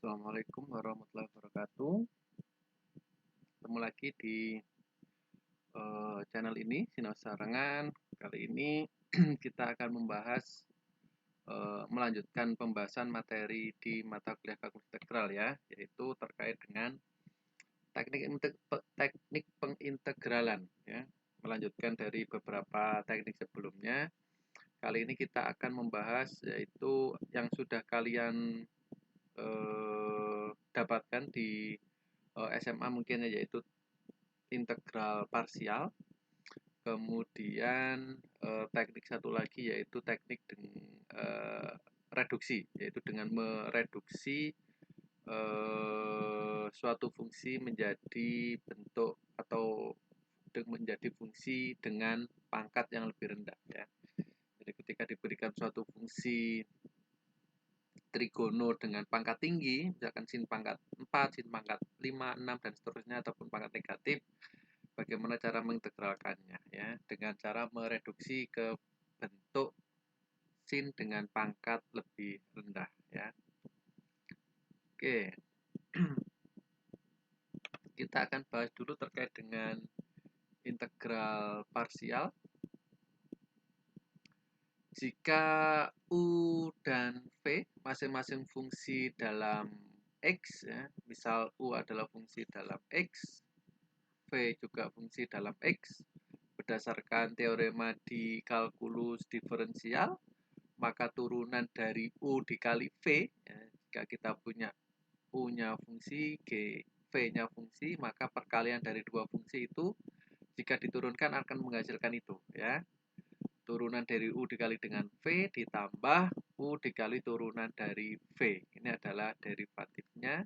Assalamualaikum warahmatullahi wabarakatuh. Ketemu lagi di channel ini, Sinau Sarangan. Kali ini kita akan membahas melanjutkan pembahasan materi di mata kuliah kalkulus integral ya, yaitu terkait dengan teknik pengintegralan ya. Melanjutkan dari beberapa teknik sebelumnya. Kali ini kita akan membahas yaitu yang sudah kalian dapatkan di SMA mungkin ya, yaitu integral parsial. Kemudian teknik satu lagi yaitu teknik reduksi, yaitu dengan mereduksi suatu fungsi menjadi bentuk atau menjadi fungsi dengan pangkat yang lebih rendah ya. Jadi ketika diberikan suatu fungsi trigono dengan pangkat tinggi, misalkan sin pangkat 4, sin pangkat 5, 6, dan seterusnya, ataupun pangkat negatif, bagaimana cara mengintegralkannya ya, dengan cara mereduksi ke bentuk sin dengan pangkat lebih rendah ya. Oke. Kita akan bahas dulu terkait dengan integral parsial. Jika U dan V masing-masing fungsi dalam X ya, misal U adalah fungsi dalam X, V juga fungsi dalam X, berdasarkan teorema di kalkulus diferensial, maka turunan dari U dikali V ya, jika kita punya U-nya fungsi, V-nya fungsi, maka perkalian dari dua fungsi itu jika diturunkan akan menghasilkan itu ya. Turunan dari U dikali dengan V ditambah U dikali turunan dari V. Ini adalah derivatifnya.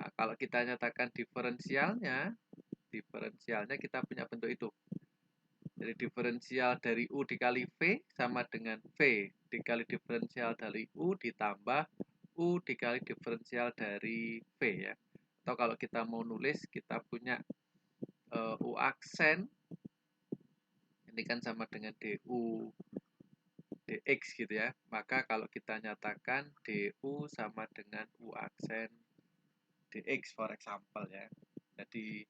Nah, kalau kita nyatakan diferensialnya kita punya bentuk itu. Jadi diferensial dari U dikali V sama dengan V dikali diferensial dari U ditambah U dikali diferensial dari V ya. Atau kalau kita mau nulis, kita punya U aksen ini kan sama dengan DU dx gitu ya. Maka kalau kita nyatakan DU sama dengan U aksen dx for example ya. Jadi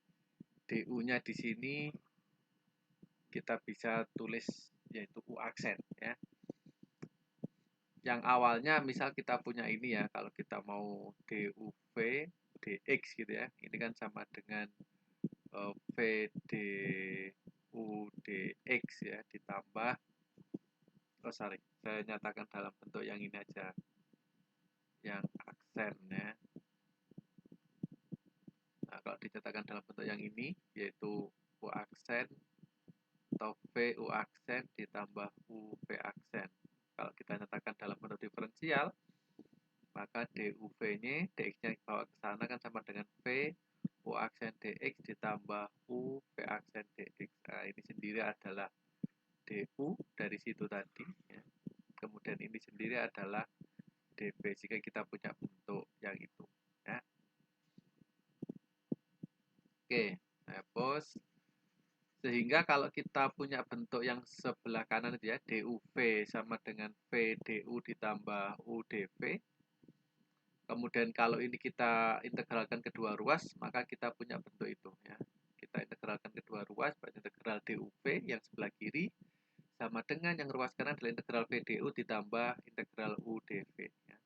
DU-nya di sini kita bisa tulis yaitu U aksen ya. Yang awalnya misal kita punya ini ya, kalau kita mau DUV dx gitu ya. Ini kan sama dengan V DU dx ya, ditambah saya nyatakan dalam bentuk yang ini aja, yang aksen ya. Nah, kalau dinyatakan dalam bentuk yang ini, yaitu U aksen atau V U aksen ditambah U V aksen. Kalau kita nyatakan dalam bentuk diferensial, maka DUV-nya, dx-nya bawa ke sana kan sama dengan V U aksen dx ditambah U V aksen dx. Nah, ini sendiri adalah DU dari situ tadi ya. Kemudian ini sendiri adalah DV, jika kita punya bentuk yang itu ya. Oke, nah bos, sehingga kalau kita punya bentuk yang sebelah kanan itu ya, DUV sama dengan VDU ditambah UDV. Kemudian kalau ini kita integralkan kedua ruas, maka kita punya bentuk itu ya. Kita integralkan kedua ruas, berarti integral DUV yang sebelah kiri sama dengan yang ruas kanan adalah integral VDU ditambah integral UDV ya.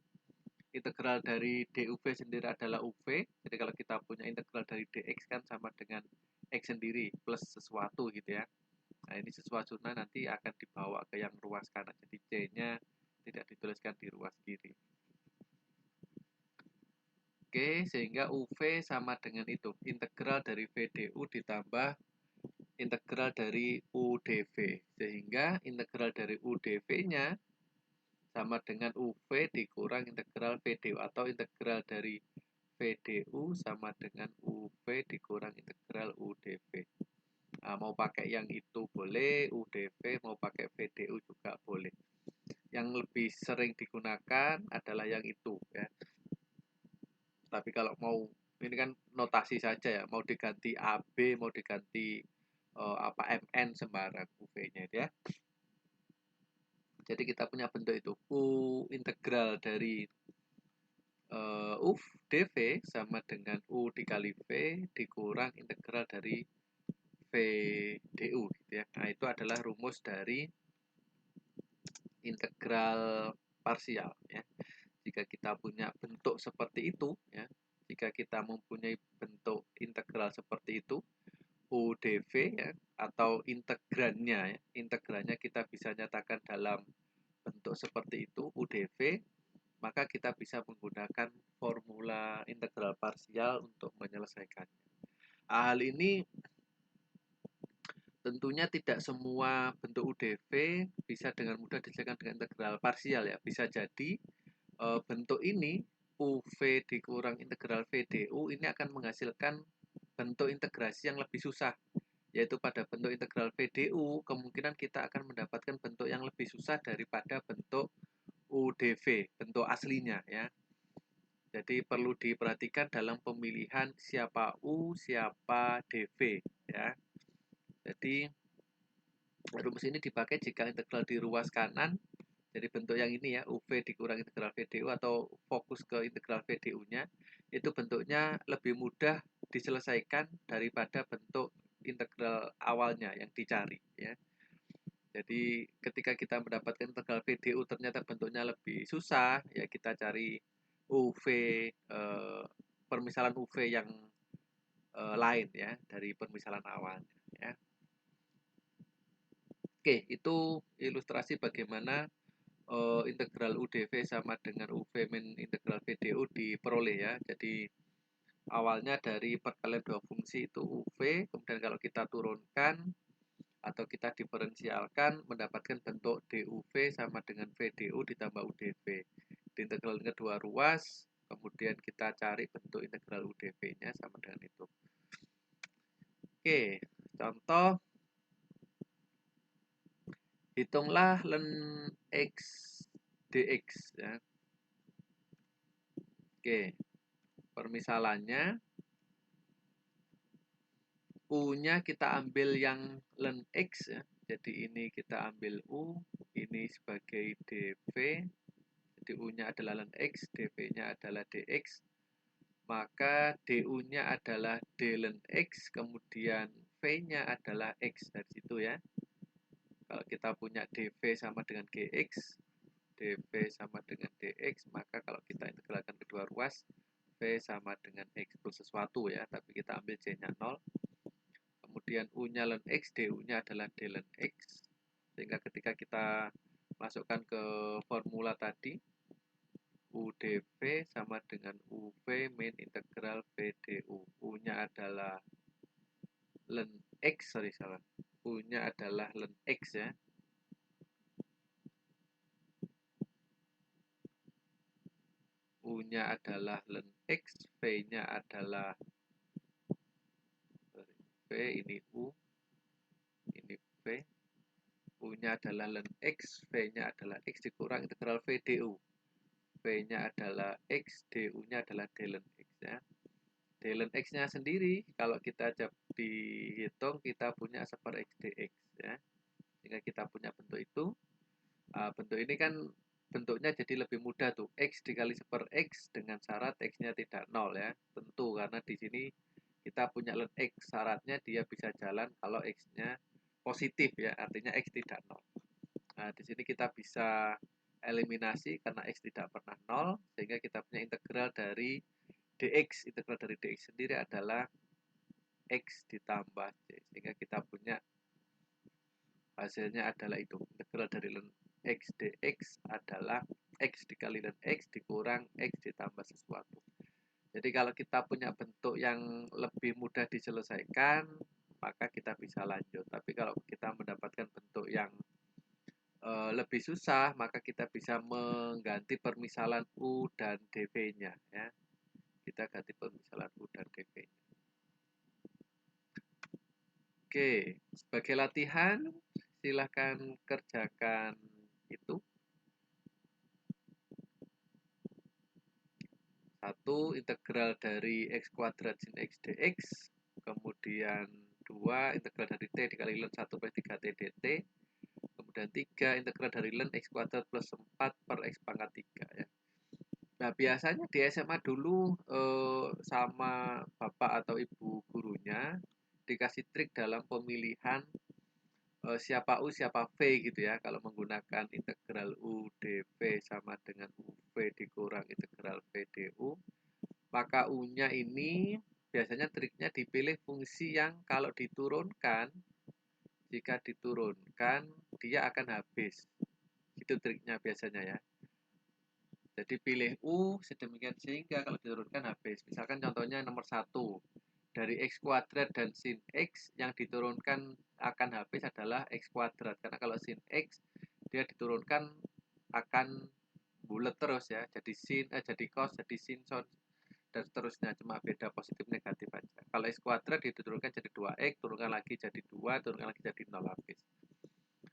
Integral dari DUV sendiri adalah UV. Jadi kalau kita punya integral dari DX kan sama dengan X sendiri plus sesuatu gitu ya. Nah, ini sesuatunya nanti akan dibawa ke yang ruas kanan. Jadi C-nya tidak dituliskan di ruas kiri. Oke, sehingga UV sama dengan itu. Integral dari VDU ditambah integral dari UDV. Sehingga integral dari UDV-nya sama dengan UV dikurang integral VDU, atau integral dari VDU sama dengan UV dikurang integral UDV. Nah, mau pakai yang itu boleh, UDV, mau pakai VDU juga boleh. Yang lebih sering digunakan adalah yang itu ya. Tapi kalau mau, ini kan notasi saja ya, mau diganti AB, mau diganti MN sembarang UV-nya itu ya. Jadi kita punya bentuk itu, U integral dari U dV sama dengan U dikali V dikurang integral dari V du gitu ya. Nah, itu adalah rumus dari integral parsial ya. Jika kita punya bentuk seperti itu ya, jika kita mempunyai bentuk integral seperti itu, U dV ya, atau integrannya ya, integrannya kita bisa nyatakan dalam bentuk seperti itu, U dV, maka kita bisa menggunakan formula integral parsial untuk menyelesaikannya. Hal ini tentunya tidak semua bentuk UDV bisa dengan mudah diselesaikan dengan integral parsial ya. Bisa jadi bentuk ini UV dikurang integral VDU ini akan menghasilkan bentuk integrasi yang lebih susah, yaitu pada bentuk integral VDU kemungkinan kita akan mendapatkan bentuk yang lebih susah daripada bentuk UDV, bentuk aslinya ya. Jadi perlu diperhatikan dalam pemilihan siapa U, siapa DV ya. Jadi rumus ini dipakai jika integral di ruas kanan, jadi bentuk yang ini ya, UV dikurang integral VDU atau fokus ke integral VDU-nya, itu bentuknya lebih mudah diselesaikan daripada bentuk integral awalnya yang dicari ya. Jadi ketika kita mendapatkan integral VDU ternyata bentuknya lebih susah, ya kita cari UV, permisalan UV yang lain ya dari permisalan awalnya ya. Oke, itu ilustrasi bagaimana integral UDV sama dengan UV min integral VDU diperoleh ya. Jadi awalnya dari perkalian dua fungsi itu UV, kemudian kalau kita turunkan atau kita diferensialkan mendapatkan bentuk DUV sama dengan VDU ditambah UDV. Diintegral kedua ruas, kemudian kita cari bentuk integral UDV-nya sama dengan itu. Oke, contoh hitunglah ln x dx ya. Oke, permisalannya U-nya kita ambil yang ln x ya. Jadi ini kita ambil U, ini sebagai dV. Jadi U-nya adalah ln x, dV-nya adalah dx. Maka du-nya adalah d ln x, kemudian V-nya adalah x dari situ ya. Kalau kita punya dV sama dengan gx, dV sama dengan dx, maka kalau kita integralkan kedua ruas, V sama dengan x itu sesuatu ya, tapi kita ambil C-nya 0. Kemudian U-nya ln x, du-nya adalah d ln x. Sehingga ketika kita masukkan ke formula tadi, UDV sama dengan UV min integral VDU. U-nya adalah ln x, salah. U-nya adalah ln x ya. U-nya adalah ln x, V-nya adalah V, ini U, ini V. U-nya adalah ln x, V-nya adalah x dikurang integral VDU. V-nya adalah x, du-nya adalah d ln x ya. D ln x-nya sendiri kalau kita dihitung kita punya 1/x dx ya. Sehingga kita punya bentuk itu. Bentuk ini kan bentuknya jadi lebih mudah tuh, x dikali 1/x dengan syarat x-nya tidak 0 ya. Tentu karena di sini kita punya ln x, syaratnya dia bisa jalan kalau x-nya positif ya, artinya x tidak 0. Nah, di sini kita bisa eliminasi karena x tidak pernah 0, sehingga kita punya integral dari dx. Integral dari dx sendiri adalah x ditambah c, sehingga kita punya hasilnya adalah itu. Integral dari ln x dx adalah x dikali ln x dikurang x ditambah sesuatu. Jadi kalau kita punya bentuk yang lebih mudah diselesaikan, maka kita bisa lanjut. Tapi kalau kita mendapatkan bentuk yang lebih susah, maka kita bisa mengganti permisalan U dan dV-nya ya. Kita ganti permisalan U dan dV-nya. Oke, sebagai latihan silahkan kerjakan itu. 1 integral dari x kuadrat sin x dx, kemudian 2 integral dari t dikali ln 1/3t dt, kemudian 3 integral dari ln x kuadrat plus 4 per x pangkat 3 ya. Nah, biasanya di SMA dulu sama bapak atau ibu gurunya dikasih trik dalam pemilihan siapa U siapa V gitu ya. Kalau menggunakan integral U dV sama dengan UV dikurang integral V du, maka U-nya ini biasanya triknya dipilih fungsi yang kalau diturunkan, jika diturunkan dia akan habis. Itu triknya biasanya ya. Jadi pilih U sedemikian sehingga kalau diturunkan habis. Misalkan contohnya nomor 1. Dari X kuadrat dan sin X yang diturunkan akan habis adalah X kuadrat. Karena kalau sin X dia diturunkan akan bulat terus ya. Jadi cos, jadi sin, son, dan seterusnya. Cuma beda positif negatif aja. Kalau X kuadrat diturunkan jadi 2X, turunkan lagi jadi 2, turunkan lagi jadi 0 habis.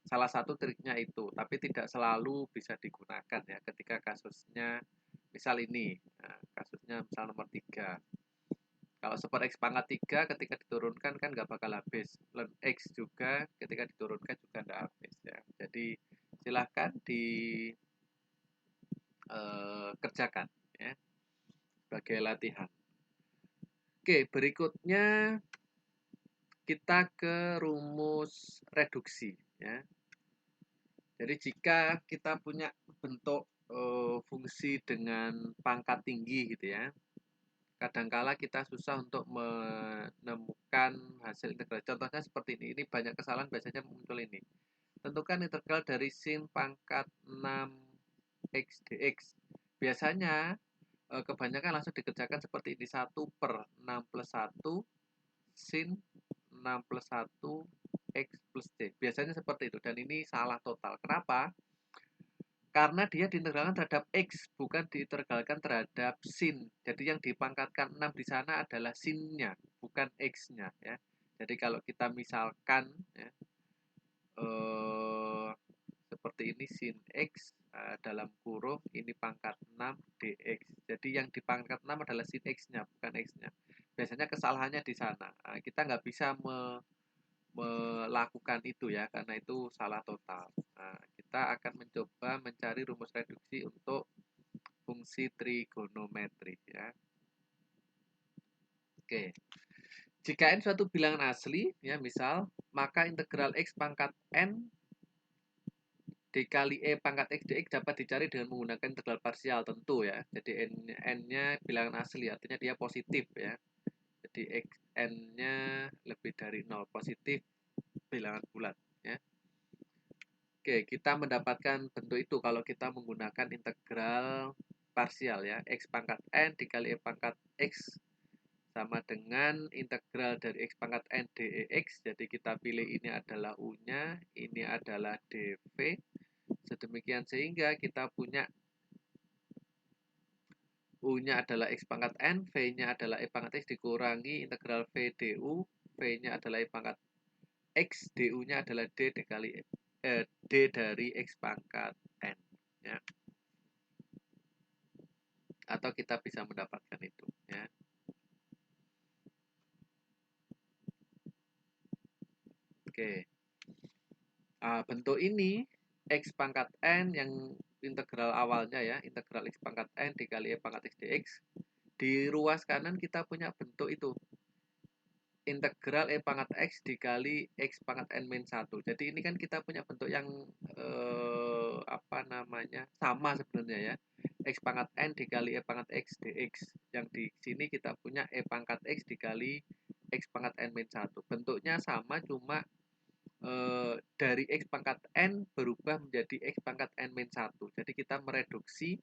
Salah satu triknya itu, tapi tidak selalu bisa digunakan ya ketika kasusnya misal ini. Nah, kasusnya misal nomor 3. Kalau support X pangkat 3 ketika diturunkan kan nggak bakal habis. Ln X juga ketika diturunkan juga nggak habis ya. Jadi silahkan dikerjakan ya sebagai latihan. Oke, berikutnya kita ke rumus reduksi ya. Jadi jika kita punya bentuk fungsi dengan pangkat tinggi gitu ya, kadangkala kita susah untuk menemukan hasil integral. Contohnya seperti ini. Ini banyak kesalahan biasanya muncul ini. Tentukan integral dari sin pangkat 6x dx. Biasanya kebanyakan langsung dikerjakan seperti ini. 1/6+1 sin 6+1 x plus c. Biasanya seperti itu. Dan ini salah total. Kenapa? Karena dia diintegralkan terhadap X, bukan diintegralkan terhadap sin. Jadi yang dipangkatkan 6 di sana adalah sinnya, bukan X-nya. Ya. Jadi kalau kita misalkan ya, seperti ini sin X dalam kurung ini pangkat 6 dx. Jadi yang dipangkat 6 adalah sin X-nya, bukan X-nya. Biasanya kesalahannya di sana. Kita nggak bisa melakukan itu ya, karena itu salah total. Nah, kita akan mencoba mencari rumus reduksi untuk fungsi trigonometri ya. Oke. Jika n suatu bilangan asli ya, misal, maka integral x pangkat n dikali e pangkat x dx dapat dicari dengan menggunakan integral parsial tentu ya. Jadi n-nya bilangan asli, artinya dia positif ya. Jadi n-nya lebih dari 0, positif bilangan bulat ya. Oke, kita mendapatkan bentuk itu kalau kita menggunakan integral parsial ya. X pangkat n dikali e pangkat x sama dengan integral dari x pangkat n dx. Jadi kita pilih ini adalah u-nya, ini adalah dv. Sedemikian sehingga kita punya u-nya adalah x pangkat n, v-nya adalah e pangkat x dikurangi integral v du, v-nya adalah e pangkat x, du-nya adalah d dikali d dari x pangkat n ya. Atau kita bisa mendapatkan itu ya. Oke. Bentuk ini x pangkat n yang integral awalnya ya, integral x pangkat n dikali e pangkat x dx. Di ruas kanan kita punya bentuk itu. Integral e pangkat x dikali x pangkat n min 1. Jadi ini kan kita punya bentuk yang sama sebenarnya ya. X pangkat n dikali e pangkat x dx. Yang di sini kita punya e pangkat x dikali x pangkat n min 1. Bentuknya sama, cuma dari x pangkat n berubah menjadi x pangkat n min 1. Jadi kita mereduksi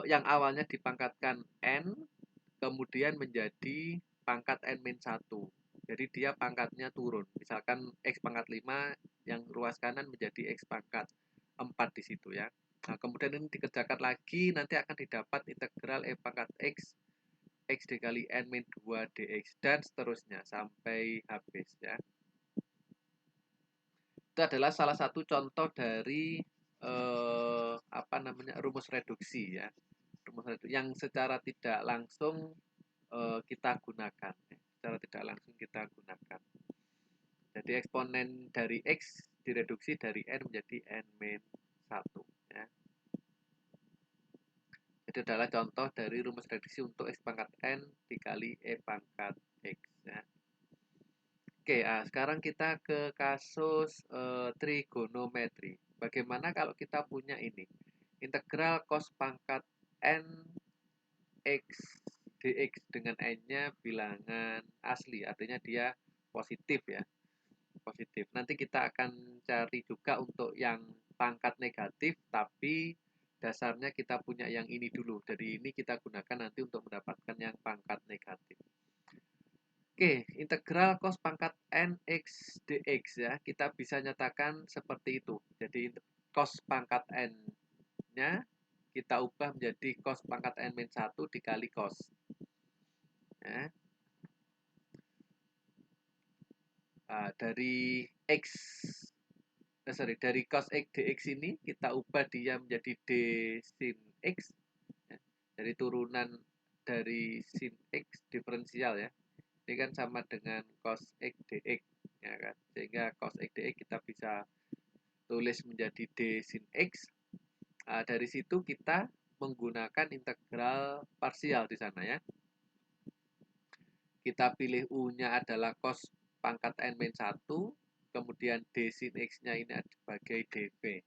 yang awalnya dipangkatkan n kemudian menjadi pangkat n min 1. Jadi dia pangkatnya turun. Misalkan x pangkat 5 yang ruas kanan menjadi x pangkat 4 di situ ya. Nah, kemudian ini dikerjakan lagi, nanti akan didapat integral e pangkat x dikali n min 2 dx dan seterusnya sampai habis ya. Itu adalah salah satu contoh dari rumus reduksi ya. Rumus reduksi yang secara tidak langsung kita gunakan ya. Secara tidak langsung kita gunakan. Jadi eksponen dari x direduksi dari n menjadi n min 1 ya. Itu adalah contoh dari rumus reduksi untuk X pangkat N dikali E pangkat X. Ya. Oke, sekarang kita ke kasus trigonometri. Bagaimana kalau kita punya ini? Integral cos pangkat N X dx dengan N-nya bilangan asli, artinya dia positif ya. Positif. Nanti kita akan cari juga untuk yang pangkat negatif, tapi dasarnya kita punya yang ini dulu. Dari ini kita gunakan nanti untuk mendapatkan yang pangkat negatif. Oke, integral cos pangkat n x dx ya, kita bisa nyatakan seperti itu. Jadi cos pangkat n-nya kita ubah menjadi cos pangkat n-1 dikali cos. Ya. Dari x dari cos x dx ini kita ubah dia menjadi d sin x ya. Dari turunan dari sin x diferensial ya, ini kan sama dengan cos x dx ya kan, sehingga cos x dx kita bisa tulis menjadi d sin x. Dari situ kita menggunakan integral parsial di sana ya. Kita pilih u-nya adalah cos pangkat n-1, kemudian d sin x-nya ini sebagai dv.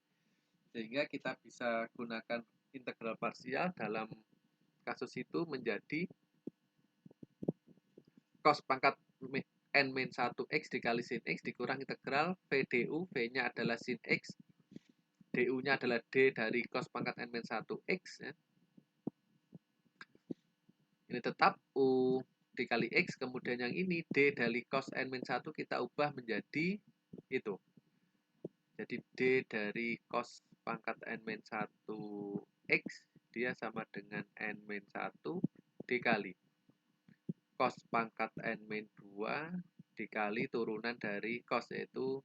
Sehingga kita bisa gunakan integral parsial dalam kasus itu menjadi cos pangkat n-1 x dikali sin x dikurang integral v du, v-nya adalah sin x, du-nya adalah d dari cos pangkat n-1 x ya. Ini tetap u dikali x, kemudian yang ini d dari cos n-1 kita ubah menjadi itu. Jadi d dari cos pangkat n-1 x dia sama dengan n-1 dikali cos pangkat n-2 dikali turunan dari cos, yaitu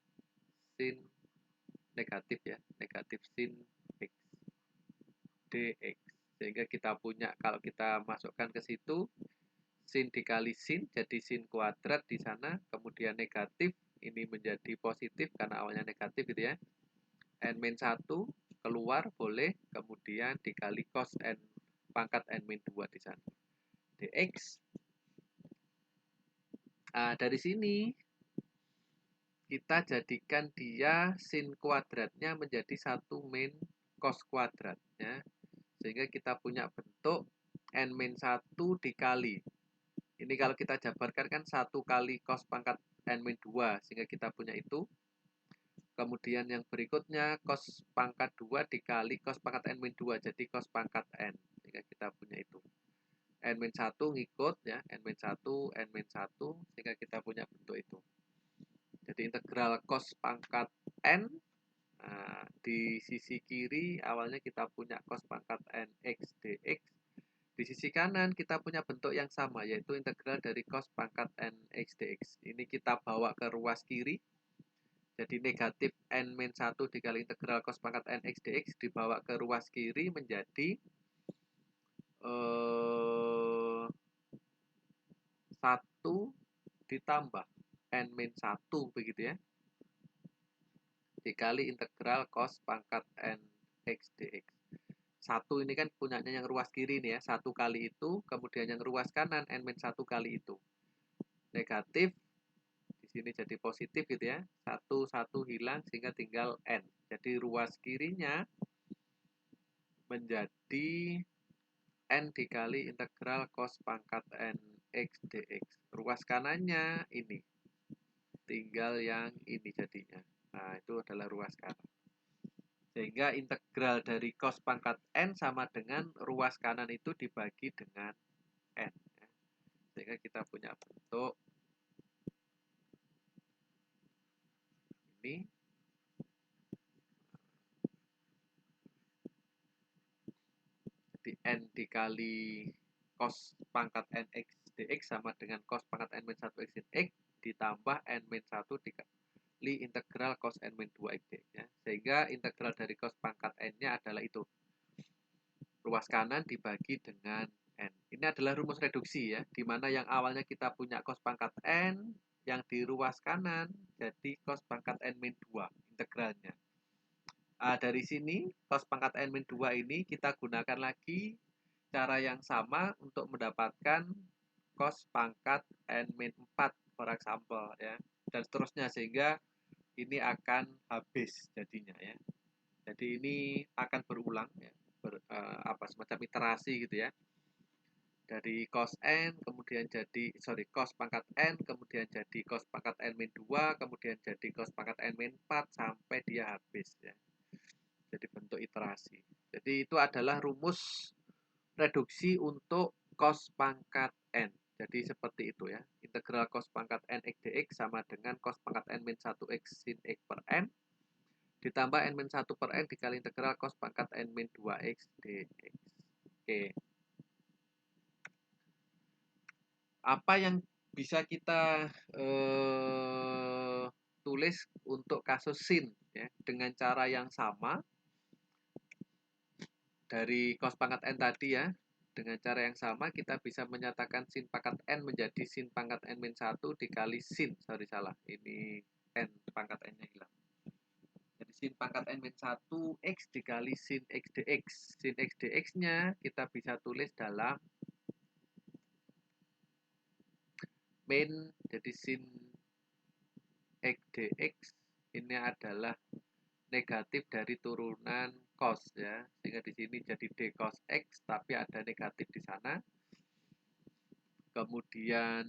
sin negatif ya, negatif sin x dx. Sehingga kita punya, kalau kita masukkan ke situ, sin dikali sin jadi sin kuadrat di sana, kemudian negatif ini menjadi positif karena awalnya negatif gitu ya. n-1 keluar boleh, kemudian dikali cos n pangkat n-2 di sana dx. Dari sini kita jadikan dia sin kuadratnya menjadi 1 min cos kuadrat ya. Sehingga kita punya bentuk n-1 dikali. Ini kalau kita jabarkan kan 1 kali cos pangkat n-2, sehingga kita punya itu. Kemudian yang berikutnya cos pangkat 2 dikali cos pangkat n-2, jadi cos pangkat n. Sehingga kita punya itu. n-1 ngikut ya, n-1, n-1, sehingga kita punya bentuk itu. Jadi integral cos pangkat n, di sisi kiri awalnya kita punya cos pangkat n x dx. Di sisi kanan kita punya bentuk yang sama, yaitu integral dari cos pangkat n x dx. Ini kita bawa ke ruas kiri. Jadi negatif n-1 dikali integral cos pangkat n x dx dibawa ke ruas kiri menjadi 1 ditambah n-1 begitu ya, dikali integral cos pangkat n x dx. 1 ini kan punyanya yang ruas kiri nih ya, 1 kali itu, kemudian yang ruas kanan n-1 kali itu. Negatif, di sini jadi positif gitu ya, 1 hilang sehingga tinggal n. Jadi ruas kirinya menjadi n dikali integral cos pangkat n x dx. Ruas kanannya ini, tinggal yang ini jadinya. Nah, itu adalah ruas kanan. Sehingga integral dari cos pangkat n sama dengan ruas kanan itu dibagi dengan n. Sehingga kita punya bentuk ini. Jadi n dikali cos pangkat n x dx sama dengan cos pangkat n-1 x sin x ditambah n-1 dikali integral cos n-2 x dx ya. Sehingga integral dari cos pangkat n-nya adalah itu. Ruas kanan dibagi dengan n. Ini adalah rumus reduksi ya, di mana yang awalnya kita punya cos pangkat n, yang di ruas kanan jadi cos pangkat n-2 integralnya. Dari sini cos pangkat n-2 ini kita gunakan lagi cara yang sama untuk mendapatkan cos pangkat n-4 for example ya, dan seterusnya, sehingga ini akan habis jadinya ya. Jadi ini akan berulang ya, semacam iterasi gitu ya. Dari cos n kemudian jadi cos pangkat n kemudian jadi cos pangkat n-2 kemudian jadi cos pangkat n-4 sampai dia habis ya. Jadi bentuk iterasi. Jadi itu adalah rumus reduksi untuk cos pangkat n. Jadi seperti itu ya. Integral cos pangkat n x dx sama dengan cos pangkat n-1 x sin x per n ditambah n-1 per n dikali integral cos pangkat n-2 x dx. Oke. Apa yang bisa kita tulis untuk kasus sin ya, dengan cara yang sama dari cos pangkat n tadi ya. Dengan cara yang sama kita bisa menyatakan sin pangkat n menjadi sin pangkat n-1 dikali sin, salah, ini n pangkat n-nya hilang. Jadi sin pangkat n-1 x dikali sin x dx. Sin x dx-nya kita bisa tulis dalam min, jadi sin x dx ini adalah negatif dari turunan cos ya, sehingga di sini jadi d cos x tapi ada negatif di sana. Kemudian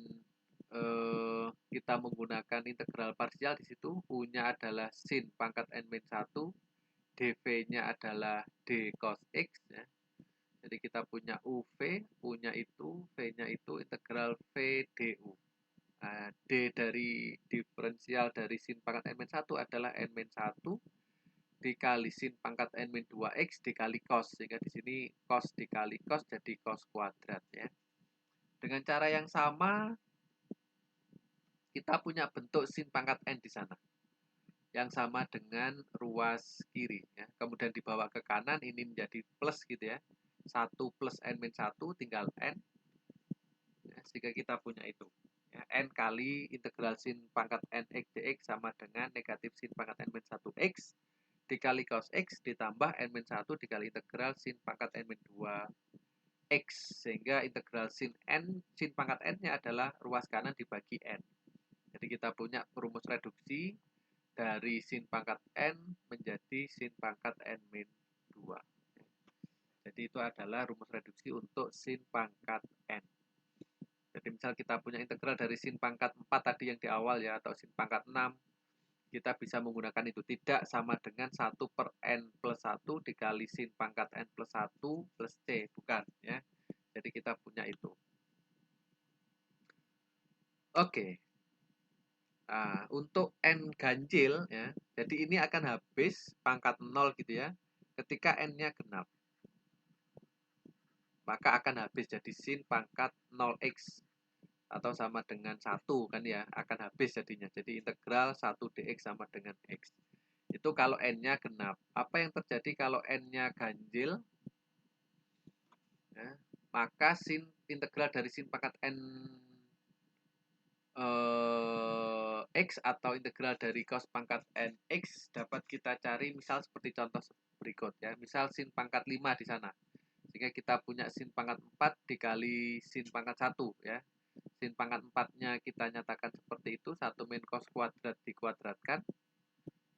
kita menggunakan integral parsial di situ, u-nya adalah sin pangkat n-1, dv-nya adalah d cos x ya. Jadi kita punya uv, u-nya itu, v-nya itu integral v du. Nah, d dari diferensial dari sin pangkat n-1 adalah n-1 dikali sin pangkat n-2x dikali cos, sehingga di sini cos dikali cos jadi cos kuadrat ya. Dengan cara yang sama kita punya bentuk sin pangkat n di sana yang sama dengan ruas kiri ya. Kemudian dibawa ke kanan ini menjadi plus gitu ya. 1 plus n-1 tinggal n ya, sehingga kita punya itu ya, n kali integral sin pangkat n x dx sama dengan negatif sin pangkat n-1x dikali cos x ditambah n-1 dikali integral sin pangkat n-2 x, sehingga integral sin pangkat n-nya adalah ruas kanan dibagi n. Jadi kita punya rumus reduksi dari sin pangkat n menjadi sin pangkat n-2. Jadi itu adalah rumus reduksi untuk sin pangkat n. Jadi misal kita punya integral dari sin pangkat 4 tadi yang di awal ya, atau sin pangkat 6, kita bisa menggunakan itu, tidak sama dengan 1 per n plus 1 dikali sin pangkat n plus 1 plus c, bukan ya. Jadi kita punya itu. Oke. Nah, untuk n ganjil ya, jadi ini akan habis pangkat 0 gitu ya, ketika n-nya genap. Maka akan habis jadi sin pangkat 0x atau sama dengan 1 kan ya, akan habis jadinya. Jadi integral 1 dx sama dengan x. Itu kalau n-nya genap. Apa yang terjadi kalau n-nya ganjil? Ya, maka integral dari sin pangkat n x atau integral dari cos pangkat n x dapat kita cari misal seperti contoh berikut ya. Misal sin pangkat 5 di sana. Sehingga kita punya sin pangkat 4 dikali sin pangkat 1 ya. Sin pangkat 4-nya kita nyatakan seperti itu, 1 min cos kuadrat dikuadratkan.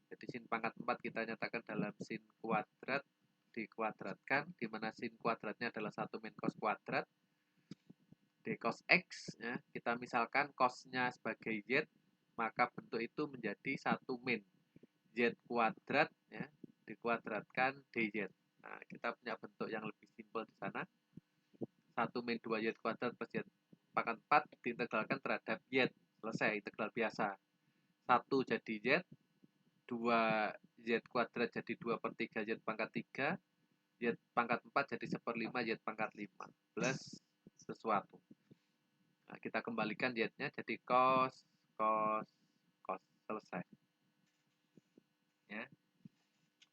Jadi sin pangkat 4 kita nyatakan dalam sin kuadrat dikuadratkan, di mana sin kuadratnya adalah 1 min cos kuadrat d cos x ya. Kita misalkan cosnya sebagai z, maka bentuk itu menjadi 1 min z kuadrat ya, dikuadratkan dz. Nah, kita punya bentuk yang lebih simpel di sana. 1 min 2z kuadrat plus z pangkat 4 diintegralkan terhadap z. Selesai, integral biasa. 1 jadi z, 2z kuadrat jadi 2 per 3 z pangkat 3, z pangkat 4 jadi 1/5 z pangkat 5 plus sesuatu. Nah, kita kembalikan z-nya jadi cos, cos, cos. Selesai. Ya.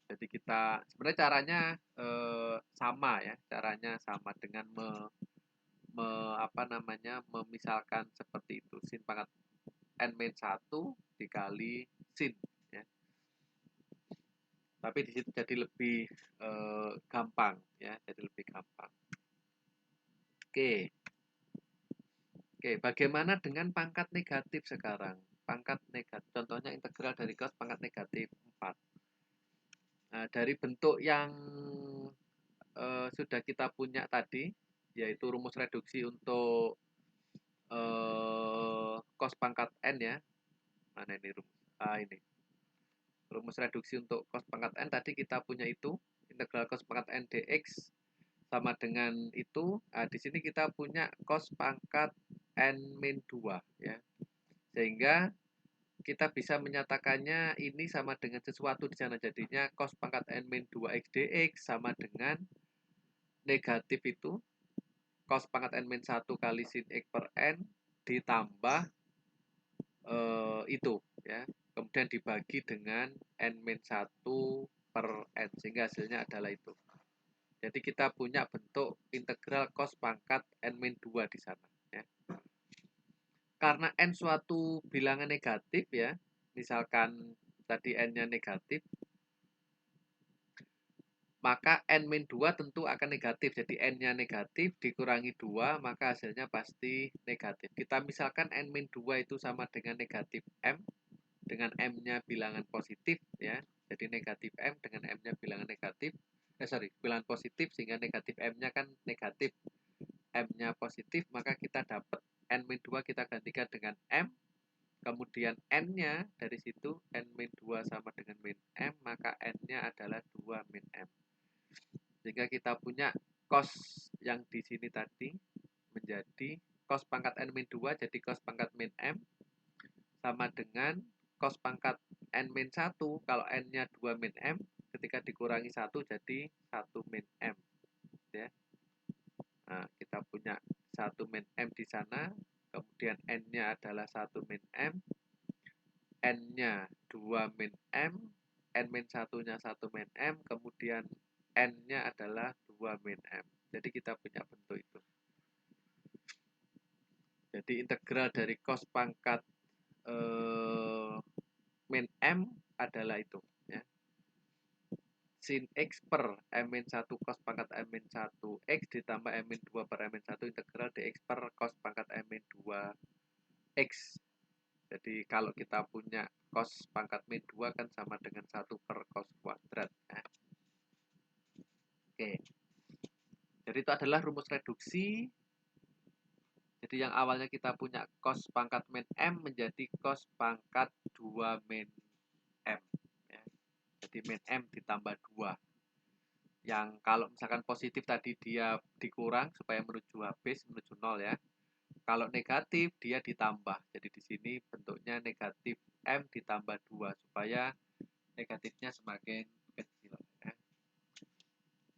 Jadi kita sebenarnya caranya sama ya, caranya sama dengan memisalkan seperti itu, sin pangkat n-1 dikali sin ya. Tapi di situ jadi lebih gampang ya, jadi lebih gampang. Oke. Oke, bagaimana dengan pangkat negatif sekarang? Pangkat negatif, contohnya integral dari cos pangkat negatif 4. Nah, dari bentuk yang sudah kita punya tadi, yaitu rumus reduksi untuk cos pangkat n ya. Mana ini rumus? Ini. Rumus reduksi untuk cos pangkat n tadi kita punya itu, integral cos pangkat n dx sama dengan itu. Nah, di sini kita punya cos pangkat n-2 ya. Sehingga kita bisa menyatakannya ini sama dengan sesuatu di sana. Jadinya cos pangkat n-2x dx sama dengan negatif itu cos pangkat n-1 kali sin x per n ditambah itu ya. Kemudian dibagi dengan n-1 per n sehingga hasilnya adalah itu. Jadi kita punya bentuk integral cos pangkat n-2 di sana ya. Karena n suatu bilangan negatif ya, misalkan tadi n-nya negatif, maka n-2 tentu akan negatif. Jadi n-nya negatif dikurangi 2, maka hasilnya pasti negatif. Kita misalkan n-2 itu sama dengan negatif m, dengan m-nya bilangan positif ya. Jadi negatif m dengan m-nya bilangan negatif. Bilangan positif sehingga negatif m-nya kan negatif. M-nya positif, maka kita dapat n-2 kita gantikan dengan m. Kemudian n-nya dari situ n-2 sama dengan min m, maka n-nya adalah 2 min m. Sehingga kita punya cos yang di sini tadi menjadi cos pangkat n-2 jadi cos pangkat min m sama dengan cos pangkat n-1 kalau n-nya 2 min m ketika dikurangi 1 jadi 1 min m ya. Nah, kita punya 1 min m di sana, kemudian n-nya adalah 1 min m, n-nya 2 min m, n-1-nya 1 min m, kemudian n-nya adalah 2 min m. Jadi kita punya bentuk itu. Jadi integral dari cos pangkat min m adalah itu ya. Sin x per m-1 cos pangkat m-1 x ditambah m-2 per m-1 integral dx per cos pangkat m-2 x. Jadi kalau kita punya cos pangkat min 2 kan sama dengan 1 per cos kuadrat ya. Oke. Jadi itu adalah rumus reduksi. Jadi yang awalnya kita punya cos pangkat min m menjadi cos pangkat 2 min m ya. Jadi min m ditambah 2. Yang kalau misalkan positif tadi dia dikurang supaya menuju habis, menuju 0 ya. Kalau negatif dia ditambah. Jadi di sini bentuknya negatif m ditambah 2 supaya negatifnya semakin kecil ya.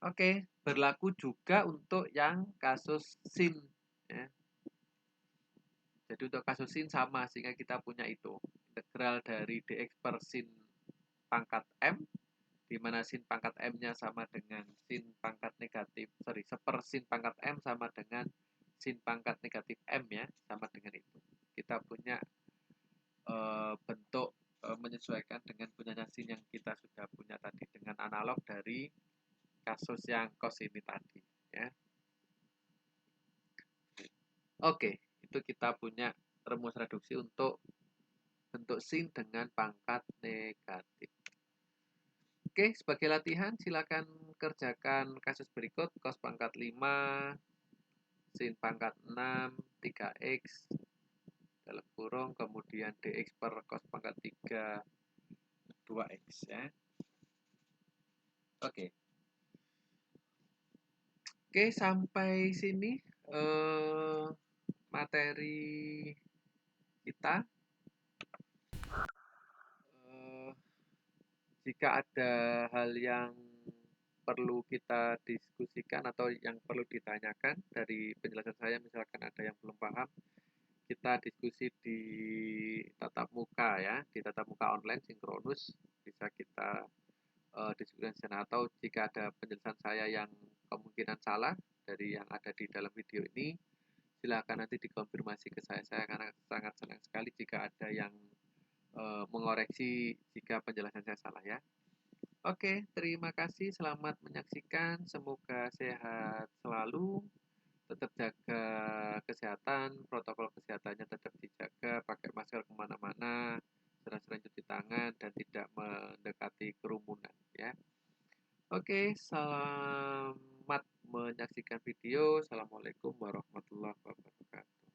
Oke, berlaku juga untuk yang kasus sin ya. Jadi untuk kasus sin sama sehingga kita punya itu integral dari dx per sin pangkat m di mana sin pangkat m-nya sama dengan sin pangkat negatif, seper sin pangkat m sama dengan sin pangkat negatif m ya, sama dengan itu. Kita punya bentuk menyesuaikan dengan punyanya sin yang kita sudah punya tadi dengan analog dari kasus yang cos ini tadi ya. Oke, itu kita punya rumus reduksi untuk bentuk sin dengan pangkat negatif. Oke, sebagai latihan silakan kerjakan kasus berikut. Cos pangkat 5, sin pangkat 6, 3x, dalam kurung, kemudian dx per cos pangkat 3, 2x ya. Oke. Oke, sampai sini materi kita. Jika ada hal yang perlu kita diskusikan atau yang perlu ditanyakan dari penjelasan saya, misalkan ada yang belum paham, kita diskusi di tatap muka ya, di tatap muka online sinkronus, bisa kita diskusikan di sana. Atau jika ada penjelasan saya yang kemungkinan salah dari yang ada di dalam video ini, silakan nanti dikonfirmasi ke saya. Saya akan sangat senang sekali jika ada yang mengoreksi jika penjelasan saya salah ya. Oke, terima kasih. Selamat menyaksikan. Semoga sehat selalu. tetap jaga kesehatan, protokol kesehatannya tetap dijaga, pakai masker kemana-mana, sering-sering cuci tangan, dan tidak mendekati kerumunan ya. Oke, selamat menyaksikan video. Assalamualaikum warahmatullahi wabarakatuh.